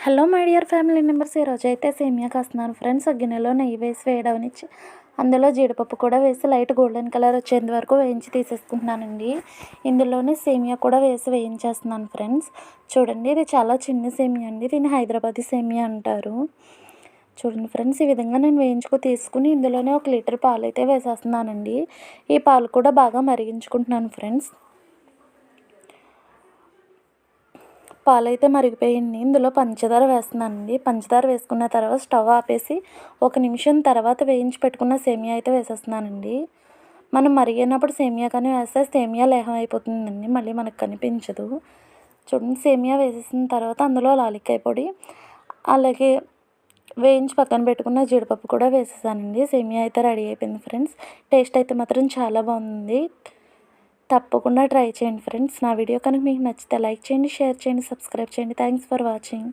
Hello my dear family members, ఈరోజు అయితే సేమియా కాస్తున్నాను ఫ్రెండ్స్. ఒక గిన్నెలో నెయ్యి వేసి వేయడవనిచ్చి అందులో జీడిపప్పు కూడా వేసి లైట్ గోల్డెన్ కలర్ వచ్చేంత వరకు వేయించి తీసేసుకుంటున్నానండి. ఇందులోనే సేమియా కూడా వేసి వేయించేస్తున్నాను ఫ్రెండ్స్. చూడండి, ఇది చాలా చిన్న సేమియా అండి. దీన్ని హైదరాబాదీ సేమియా అంటారు. చూడండి ఫ్రెండ్స్, ఈ విధంగా నేను తీసుకుని ఇందులోనే 1 లీటర్ పాలు అయితే వేసేస్తున్నానండి. ఈ పాలు కూడా బాగా మరిగించుకుంటున్నాను ఫ్రెండ్స్. పాలైతే మరిగిపోయింది. ఇందులో పంచదార వేస్తున్నానండి. పంచదార వేసుకున్న తర్వాత స్టవ్ ఆపేసి 1 నిమిషం తర్వాత వేయించి పెట్టుకున్న సేమియా అయితే వేసేస్తున్నానండి. మనం మరిగినప్పుడు సేమియా కానీ వేస్తే సేమియా లేహం అయిపోతుందండి, మళ్ళీ మనకు కనిపించదు. చూడండి, సేమియా వేసేసిన తర్వాత అందులో లాలిక్కాయ పొడి, అలాగే వేయించి పక్కన పెట్టుకున్న జీడిపప్పు కూడా వేసేసానండి. సేమియా అయితే రెడీ అయిపోయింది ఫ్రెండ్స్. టేస్ట్ అయితే మాత్రం చాలా బాగుంది. తప్పకుండా ట్రై చేయండి ఫ్రెండ్స్. నా వీడియో కనుక మీకు నచ్చితే లైక్ చేయండి, షేర్ చేయండి, సబ్స్క్రైబ్ చేయండి. Thanks for watching.